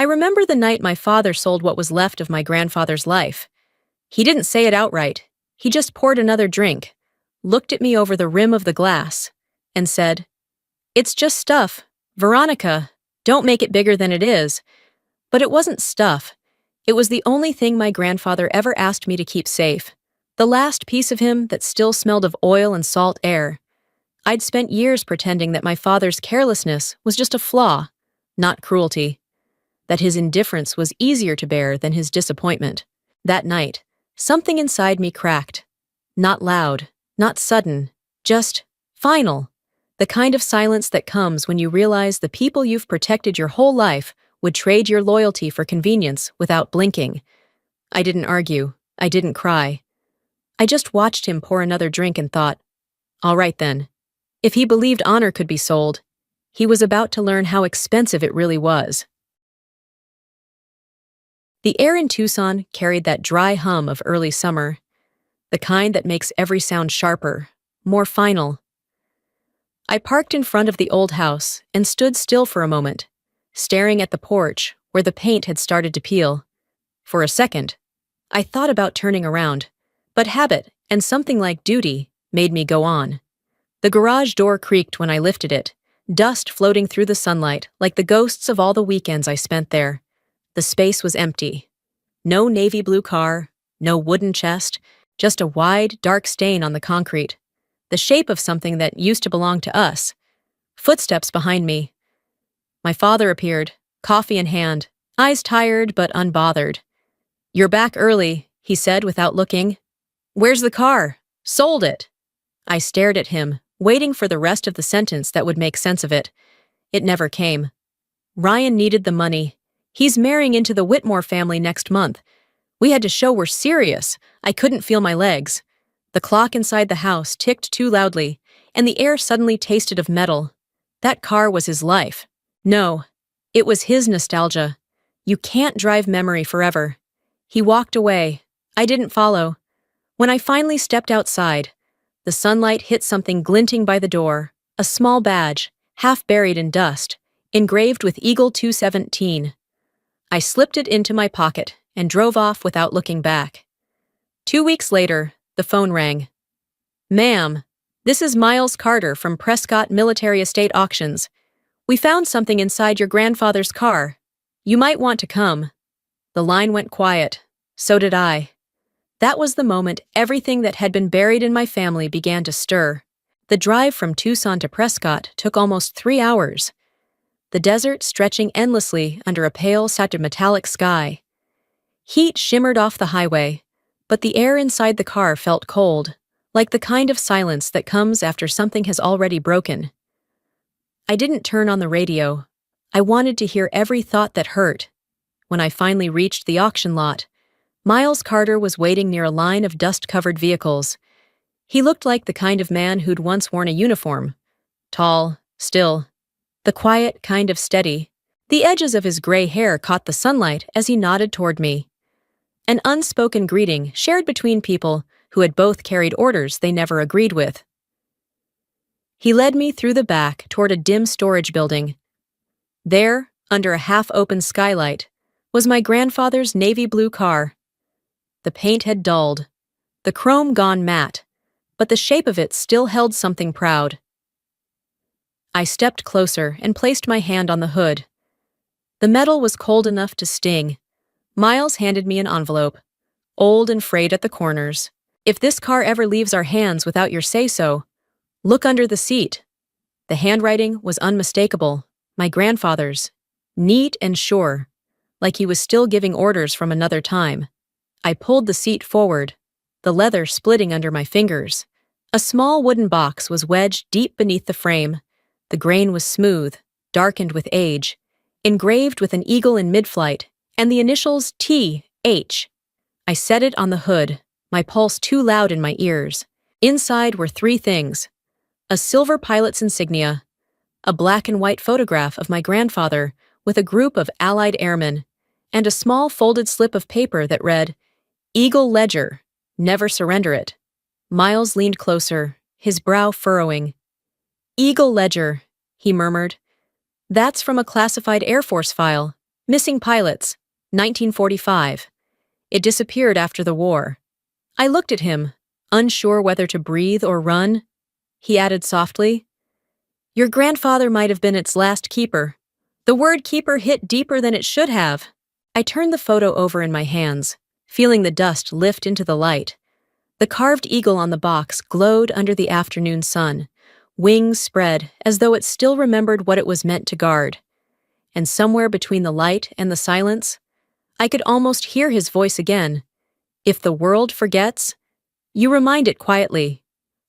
I remember the night my father sold what was left of my grandfather's life. He didn't say it outright. He just poured another drink, looked at me over the rim of the glass, and said, "It's just stuff. Veronica, don't make it bigger than it is." But it wasn't stuff. It was the only thing my grandfather ever asked me to keep safe. The last piece of him that still smelled of oil and salt air. I'd spent years pretending that my father's carelessness was just a flaw, not cruelty. That his indifference was easier to bear than his disappointment. That night, something inside me cracked. Not loud, not sudden, just final. The kind of silence that comes when you realize the people you've protected your whole life would trade your loyalty for convenience without blinking. I didn't argue. I didn't cry. I just watched him pour another drink and thought, all right then. If he believed honor could be sold, he was about to learn how expensive it really was. The air in Tucson carried that dry hum of early summer, the kind that makes every sound sharper, more final. I parked in front of the old house and stood still for a moment, staring at the porch where the paint had started to peel. For a second, I thought about turning around, but habit and something like duty made me go on. The garage door creaked when I lifted it, dust floating through the sunlight like the ghosts of all the weekends I spent there. The space was empty. No navy blue car, no wooden chest, just a wide, dark stain on the concrete. The shape of something that used to belong to us. Footsteps behind me. My father appeared, coffee in hand, eyes tired but unbothered. "You're back early," he said without looking. "Where's the car? Sold it." I stared at him, waiting for the rest of the sentence that would make sense of it. It never came. Ryan needed the money. He's marrying into the Whitmore family next month. We had to show we're serious. I couldn't feel my legs. The clock inside the house ticked too loudly, and the air suddenly tasted of metal. That car was his life. No, it was his nostalgia. You can't drive memory forever. He walked away. I didn't follow. When I finally stepped outside, the sunlight hit something glinting by the door, a small badge, half buried in dust, engraved with Eagle 217. I slipped it into my pocket and drove off without looking back. 2 weeks later, the phone rang. "Ma'am, this is Miles Carter from Prescott Military Estate Auctions. We found something inside your grandfather's car. You might want to come." The line went quiet. So did I. That was the moment everything that had been buried in my family began to stir. The drive from Tucson to Prescott took almost 3 hours. The desert stretching endlessly under a pale metallic sky. Heat shimmered off the highway, but the air inside the car felt cold, like the kind of silence that comes after something has already broken. I didn't turn on the radio. I wanted to hear every thought that hurt. When I finally reached the auction lot, Miles Carter was waiting near a line of dust-covered vehicles. He looked like the kind of man who'd once worn a uniform. Tall, still, the quiet kind of steady. The edges of his gray hair caught the sunlight as he nodded toward me. An unspoken greeting shared between people who had both carried orders they never agreed with. He led me through the back toward a dim storage building. There, under a half-open skylight, was my grandfather's navy blue car. The paint had dulled, the chrome gone matte, but the shape of it still held something proud. I stepped closer and placed my hand on the hood. The metal was cold enough to sting. Miles handed me an envelope, old and frayed at the corners. "If this car ever leaves our hands without your say-so, look under the seat." The handwriting was unmistakable, my grandfather's, neat and sure, like he was still giving orders from another time. I pulled the seat forward, the leather splitting under my fingers. A small wooden box was wedged deep beneath the frame. The grain was smooth, darkened with age, engraved with an eagle in mid-flight, and the initials T.H. I set it on the hood, my pulse too loud in my ears. Inside were 3 things: a silver pilot's insignia, a black and white photograph of my grandfather with a group of Allied airmen, and a small folded slip of paper that read, "Eagle Ledger, never surrender it." Miles leaned closer, his brow furrowing. "Eagle Ledger," he murmured. "That's from a classified Air Force file. Missing pilots, 1945. It disappeared after the war. I looked at him, unsure whether to breathe or run. He added softly, "Your grandfather might have been its last keeper." The word keeper hit deeper than it should have. I turned the photo over in my hands, feeling the dust lift into the light. The carved eagle on the box glowed under the afternoon sun, wings spread as though it still remembered what it was meant to guard. And somewhere between the light and the silence, I could almost hear his voice again. "If the world forgets, you remind it quietly."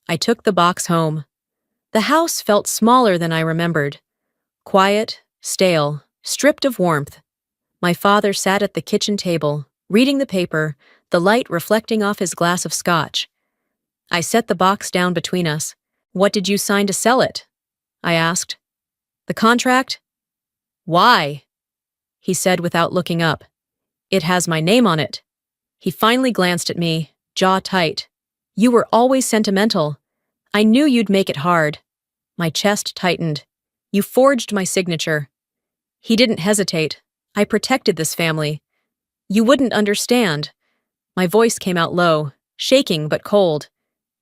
I took the box home. The house felt smaller than I remembered. Quiet, stale, stripped of warmth. My father sat at the kitchen table, reading the paper, the light reflecting off his glass of scotch. I set the box down between us. "What did you sign to sell it?" I asked. "The contract?" "Why?" he said without looking up. "It has my name on it." He finally glanced at me, jaw tight. "You were always sentimental. I knew you'd make it hard." My chest tightened. "You forged my signature." He didn't hesitate. "I protected this family. You wouldn't understand." My voice came out low, shaking but cold.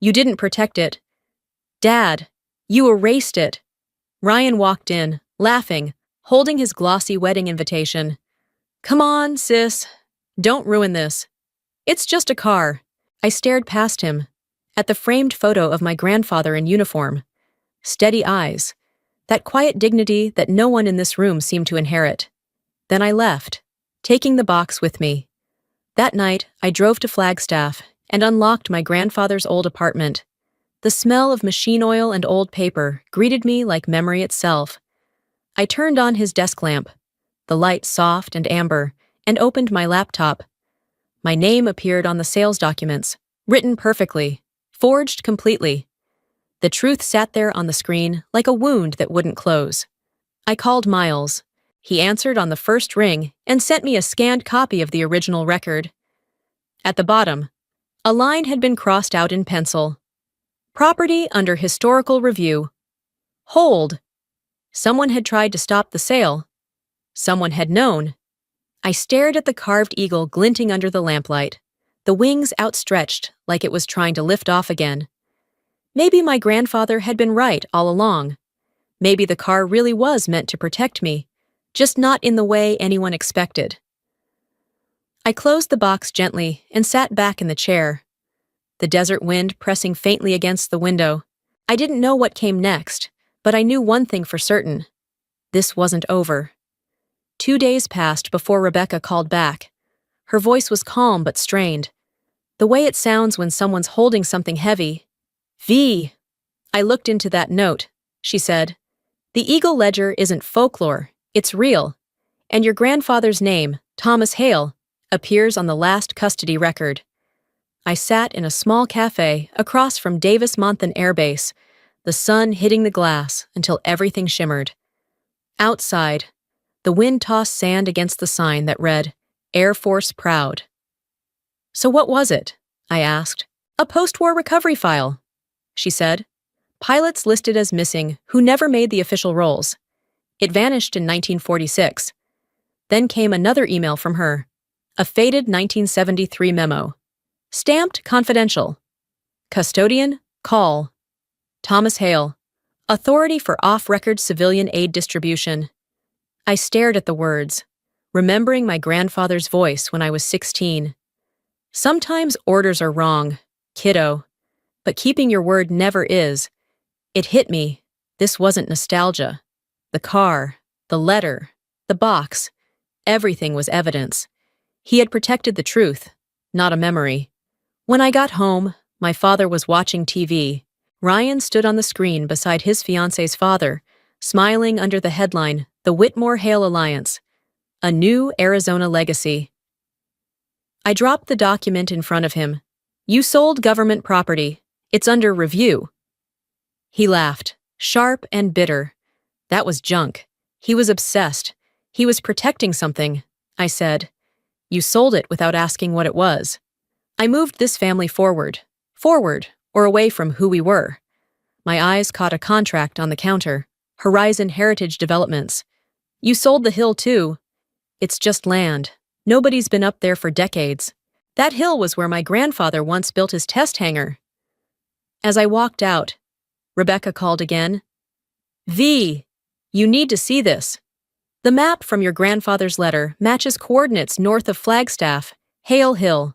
"You didn't protect it. Dad, you erased it." Ryan walked in, laughing, holding his glossy wedding invitation. "Come on, sis. Don't ruin this. It's just a car." I stared past him, at the framed photo of my grandfather in uniform. Steady eyes. That quiet dignity that no one in this room seemed to inherit. Then I left, taking the box with me. That night, I drove to Flagstaff and unlocked my grandfather's old apartment. The smell of machine oil and old paper greeted me like memory itself. I turned on his desk lamp, the light soft and amber, and opened my laptop. My name appeared on the sales documents, written perfectly, forged completely. The truth sat there on the screen like a wound that wouldn't close. I called Miles. He answered on the first ring and sent me a scanned copy of the original record. At the bottom, a line had been crossed out in pencil. "Property under historical review. Hold." Someone had tried to stop the sale. Someone had known. I stared at the carved eagle glinting under the lamplight, the wings outstretched like it was trying to lift off again. Maybe my grandfather had been right all along. Maybe the car really was meant to protect me, just not in the way anyone expected. I closed the box gently and sat back in the chair, the desert wind pressing faintly against the window. I didn't know what came next, but I knew one thing for certain. This wasn't over. 2 days passed before Rebecca called back. Her voice was calm but strained, the way it sounds when someone's holding something heavy. "V." I looked into that note, she said. "The Eagle Ledger isn't folklore, it's real. And your grandfather's name, Thomas Hale, appears on the last custody record." I sat in a small cafe across from Davis-Monthan Air Base, the sun hitting the glass until everything shimmered. Outside, the wind tossed sand against the sign that read, "Air Force Proud." "So what was it?" I asked. "A post-war recovery file," she said. "Pilots listed as missing who never made the official rolls. It vanished in 1946. Then came another email from her, a faded 1973 memo. Stamped confidential. Custodian, call. Thomas Hale, Authority for Off-Record Civilian Aid Distribution. I stared at the words, remembering my grandfather's voice when I was 16. Sometimes orders are wrong, kiddo, but keeping your word never is. It hit me. This wasn't nostalgia. The car, the letter, the box, everything was evidence. He had protected the truth, not a memory. When I got home, my father was watching TV. Ryan stood on the screen beside his fiance's father, smiling under the headline, "The Whitmore-Hale Alliance, a New Arizona Legacy." I dropped the document in front of him. "You sold government property. It's under review." He laughed, sharp and bitter. That was junk. He was obsessed. He was protecting something. I said, "You sold it without asking what it was." I moved this family forward, or away from who we were. My eyes caught a contract on the counter, Horizon Heritage Developments. "You sold the hill too." It's just land. Nobody's been up there for decades. That hill was where my grandfather once built his test hangar. As I walked out, Rebecca called again. V, you need to see this. The map from your grandfather's letter matches coordinates north of Flagstaff, Hale Hill.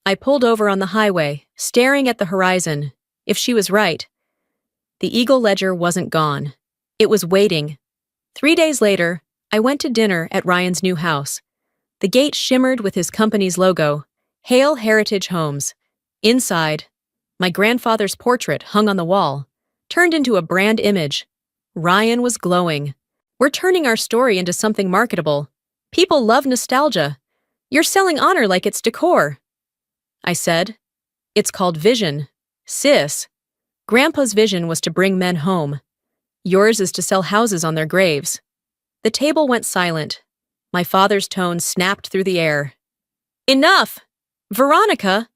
I pulled over on the highway, staring at the horizon. If she was right, the Eagle Ledger wasn't gone. It was waiting. 3 days later, I went to dinner at Ryan's new house. The gate shimmered with his company's logo, Hale Heritage Homes. Inside, my grandfather's portrait hung on the wall, turned into a brand image. Ryan was glowing. We're turning our story into something marketable. People love nostalgia. You're selling honor like it's decor. I said. It's called vision. Sis. Grandpa's vision was to bring men home. Yours is to sell houses on their graves. The table went silent. My father's tone snapped through the air. Enough! Veronica!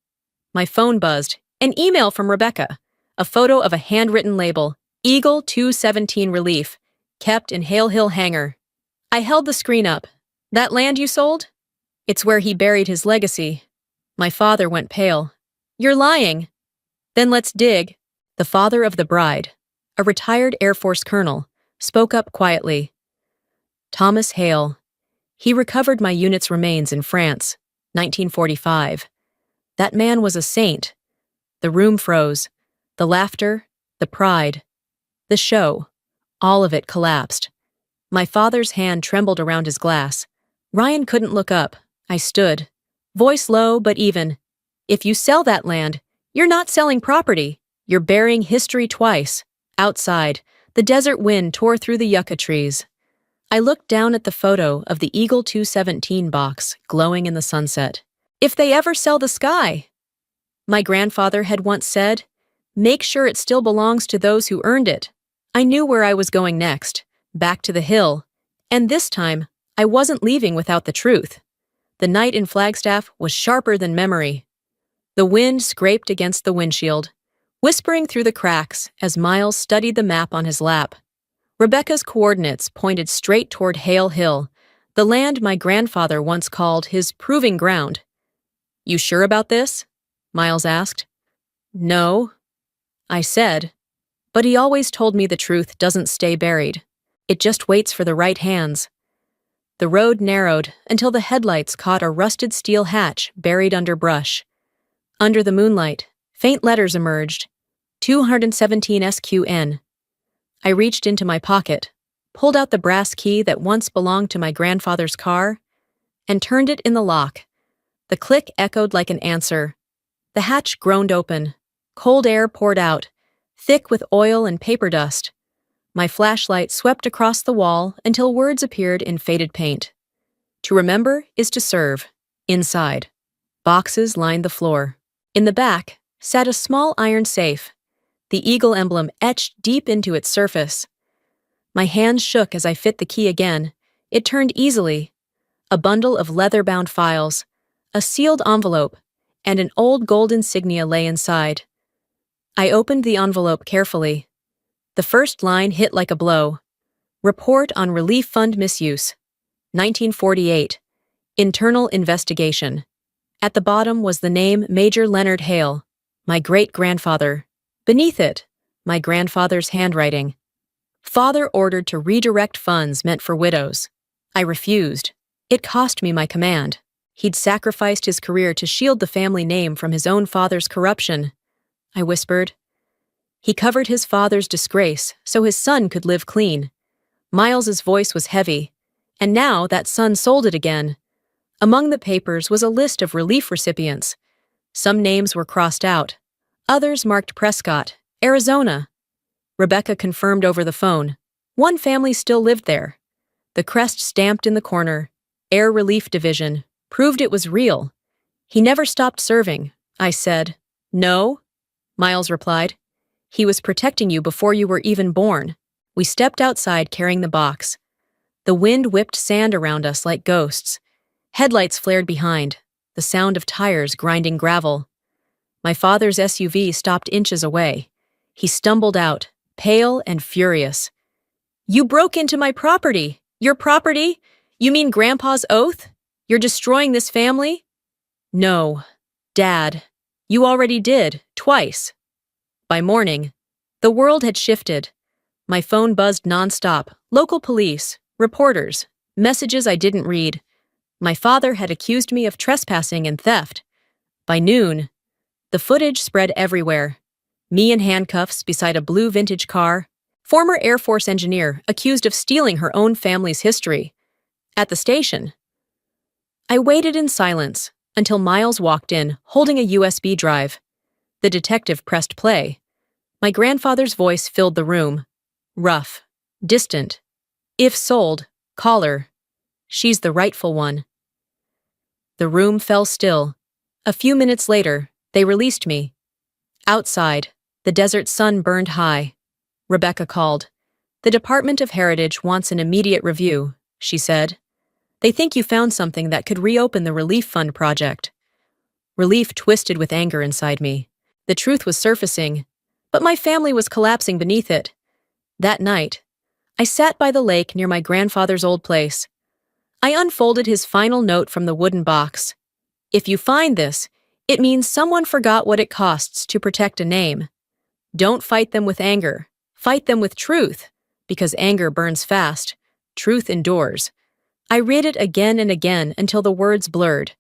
My phone buzzed. An email from Rebecca. A photo of a handwritten label. Eagle 217 Relief. Kept in Hale Hill Hangar. I held the screen up. That land you sold? It's where he buried his legacy. My father went pale. You're lying. Then let's dig. The father of the bride, a retired Air Force colonel, spoke up quietly. Thomas Hale. He recovered my unit's remains in France, 1945. That man was a saint. The room froze. The laughter, the pride, the show, all of it collapsed. My father's hand trembled around his glass. Ryan couldn't look up. I stood. Voice low but even. If you sell that land, you're not selling property. You're burying history twice. Outside, the desert wind tore through the yucca trees. I looked down at the photo of the Eagle 217 box glowing in the sunset. If they ever sell the sky, my grandfather had once said, make sure it still belongs to those who earned it. I knew where I was going next, back to the hill. And this time, I wasn't leaving without the truth. The night in Flagstaff was sharper than memory. The wind scraped against the windshield, whispering through the cracks as Miles studied the map on his lap. Rebecca's coordinates pointed straight toward Hale Hill, the land my grandfather once called his proving ground. You sure about this? Miles asked. No, I said, but he always told me the truth doesn't stay buried. It just waits for the right hands. The road narrowed until the headlights caught a rusted steel hatch buried under brush. Under the moonlight, faint letters emerged. 217 SQN. I reached into my pocket, pulled out the brass key that once belonged to my grandfather's car, and turned it in the lock. The click echoed like an answer. The hatch groaned open. Cold air poured out, thick with oil and paper dust. My flashlight swept across the wall until words appeared in faded paint. To remember is to serve. Inside, boxes lined the floor. In the back sat a small iron safe, the eagle emblem etched deep into its surface. My hands shook as I fit the key again. It turned easily. A bundle of leather-bound files, a sealed envelope, and an old gold insignia lay inside. I opened the envelope carefully. The first line hit like a blow. Report on Relief Fund Misuse. 1948. Internal investigation. At the bottom was the name Major Leonard Hale, my great-grandfather. Beneath it, my grandfather's handwriting. Father ordered to redirect funds meant for widows. I refused. It cost me my command. He'd sacrificed his career to shield the family name from his own father's corruption. I whispered. He covered his father's disgrace so his son could live clean. Miles's voice was heavy, and now that son sold it again. Among the papers was a list of relief recipients. Some names were crossed out. Others marked Prescott, Arizona. Rebecca confirmed over the phone. One family still lived there. The crest stamped in the corner, Air Relief Division, proved it was real. He never stopped serving, I said. No, Miles replied. He was protecting you before you were even born. We stepped outside carrying the box. The wind whipped sand around us like ghosts. Headlights flared behind, the sound of tires grinding gravel. My father's SUV stopped inches away. He stumbled out, pale and furious. You broke into my property! Your property! You mean Grandpa's oath? You're destroying this family? No, Dad. You already did, twice. By morning, the world had shifted. My phone buzzed nonstop. Local police, reporters, messages I didn't read. My father had accused me of trespassing and theft. By noon, the footage spread everywhere. Me in handcuffs beside a blue vintage car. Former Air Force engineer accused of stealing her own family's history. At the station, I waited in silence until Miles walked in, holding a USB drive. The detective pressed play. My grandfather's voice filled the room. Rough, distant. If sold, call her. She's the rightful one. The room fell still. A few minutes later, they released me. Outside, the desert sun burned high. Rebecca called. The Department of Heritage wants an immediate review, she said. They think you found something that could reopen the Relief Fund project. Relief twisted with anger inside me. The truth was surfacing, but my family was collapsing beneath it. That night, I sat by the lake near my grandfather's old place. I unfolded his final note from the wooden box. If you find this, it means someone forgot what it costs to protect a name. Don't fight them with anger. Fight them with truth, because anger burns fast. Truth endures. I read it again and again until the words blurred.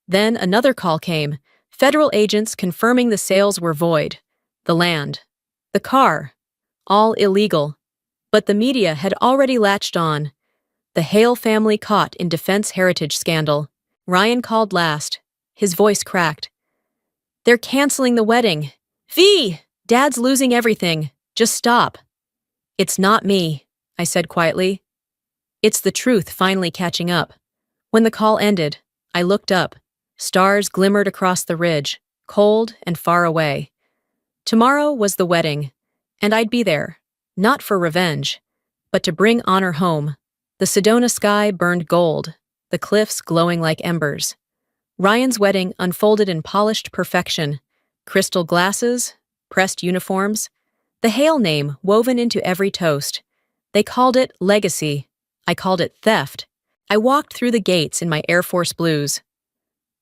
Then another call came. Federal agents confirming the sales were void. The land. The car. All illegal. But the media had already latched on. The Hale family caught in defense heritage scandal. Ryan called last. His voice cracked. They're canceling the wedding. V! Dad's losing everything. Just stop. It's not me, I said quietly. It's the truth finally catching up. When the call ended, I looked up. Stars glimmered across the ridge, cold and far away. Tomorrow was the wedding, and I'd be there, not for revenge, but to bring honor home. The Sedona sky burned gold, the cliffs glowing like embers. Ryan's wedding unfolded in polished perfection. Crystal glasses, pressed uniforms, the Hale name woven into every toast. They called it legacy. I called it theft. I walked through the gates in my Air Force blues.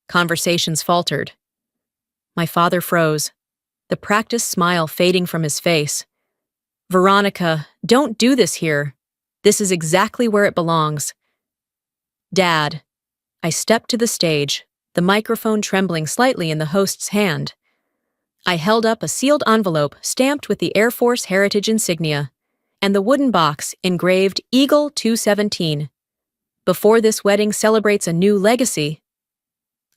Conversations faltered. My father froze, the practiced smile fading from his face. Veronica, don't do this here. This is exactly where it belongs. Dad. I stepped to the stage, the microphone trembling slightly in the host's hand. I held up a sealed envelope stamped with the Air Force Heritage insignia, and the wooden box engraved Eagle 217. Before this wedding celebrates a new legacy,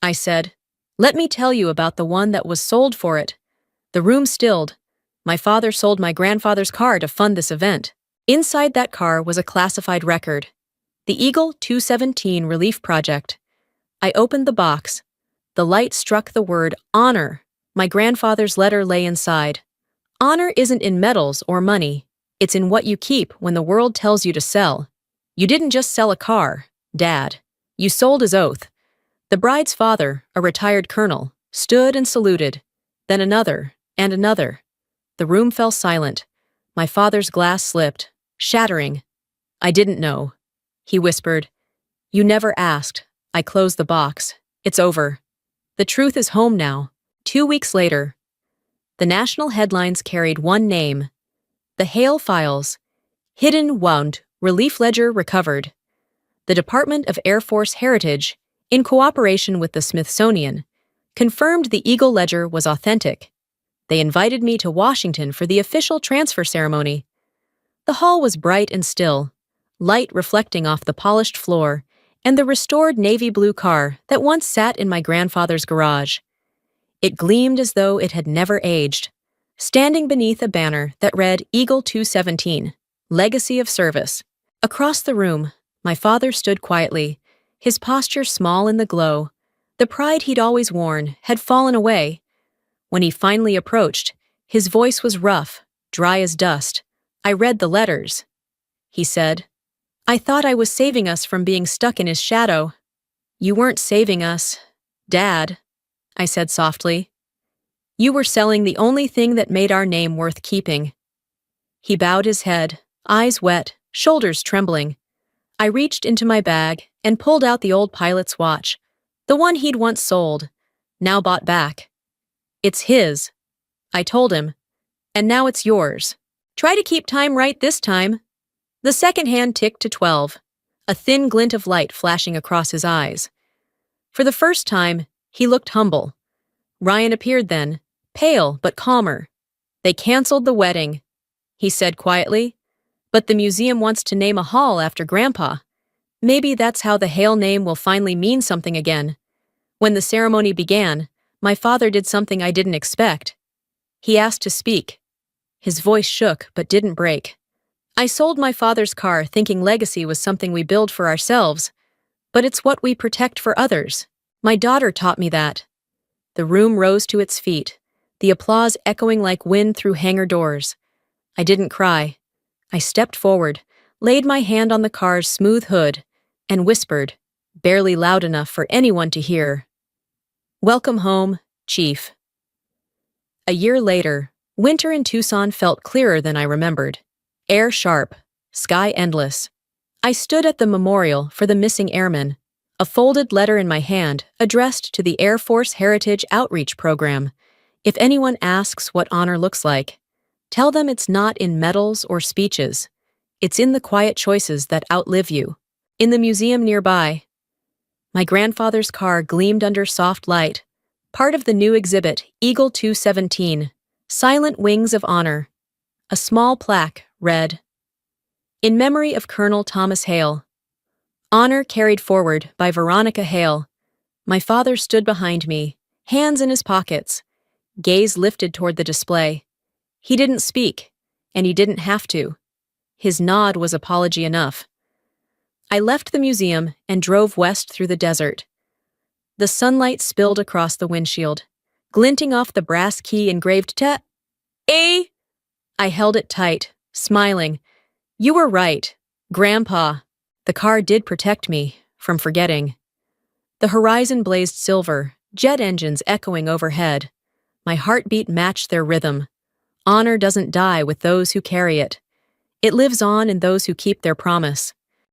I said, let me tell you about the one that was sold for it. The room stilled. My father sold my grandfather's car to fund this event. Inside that car was a classified record. The Eagle 217 Relief Project. I opened the box. The light struck the word honor. My grandfather's letter lay inside. Honor isn't in medals or money. It's in what you keep when the world tells you to sell. You didn't just sell a car, Dad. You sold his oath. The bride's father, a retired colonel, stood and saluted. Then another, and another. The room fell silent. My father's glass slipped, shattering. I didn't know. He whispered. You never asked. I closed the box. It's over. The truth is home now. 2 weeks later, the national headlines carried one name. The Hale Files. Hidden wound, relief ledger recovered. The Department of Air Force Heritage, in cooperation with the Smithsonian, confirmed the Eagle ledger was authentic. They invited me to Washington for the official transfer ceremony. The hall was bright and still, light reflecting off the polished floor and the restored navy blue car that once sat in my grandfather's garage. It gleamed as though it had never aged, standing beneath a banner that read Eagle 217, Legacy of Service. Across the room, my father stood quietly, his posture small in the glow. The pride he'd always worn had fallen away. When he finally approached, his voice was rough, dry as dust. I read the letters. He said, I thought I was saving us from being stuck in his shadow. You weren't saving us, Dad, I said softly. You were selling the only thing that made our name worth keeping. He bowed his head, eyes wet, shoulders trembling. I reached into my bag and pulled out the old pilot's watch, the one he'd once sold, now bought back. It's his, I told him, and now it's yours. Try to keep time right this time. The second hand ticked to 12, a thin glint of light flashing across his eyes. For the first time, he looked humble. Ryan appeared then, pale but calmer. They canceled the wedding, he said quietly, but the museum wants to name a hall after Grandpa. Maybe that's how the Hale name will finally mean something again. When the ceremony began, my father did something I didn't expect. He asked to speak. His voice shook but didn't break. I sold my father's car thinking legacy was something we build for ourselves, but it's what we protect for others. My daughter taught me that. The room rose to its feet, the applause echoing like wind through hangar doors. I didn't cry. I stepped forward, laid my hand on the car's smooth hood, and whispered, barely loud enough for anyone to hear, "Welcome home, Chief." A year later, winter in Tucson felt clearer than I remembered. Air sharp, sky endless. I stood at the memorial for the missing airmen, a folded letter in my hand addressed to the Air Force Heritage Outreach Program. If anyone asks what honor looks like, tell them it's not in medals or speeches. It's in the quiet choices that outlive you. In the museum nearby, my grandfather's car gleamed under soft light, part of the new exhibit, Eagle 217, Silent Wings of Honor. A small plaque read, "In memory of Colonel Thomas Hale. Honor carried forward by Veronica Hale." My father stood behind me, hands in his pockets, gaze lifted toward the display. He didn't speak, and he didn't have to. His nod was apology enough. I left the museum and drove west through the desert. The sunlight spilled across the windshield, glinting off the brass key engraved A. I held it tight, smiling. You were right, Grandpa. The car did protect me from forgetting. The horizon blazed silver, jet engines echoing overhead. My heartbeat matched their rhythm. Honor doesn't die with those who carry it. It lives on in those who keep their promise.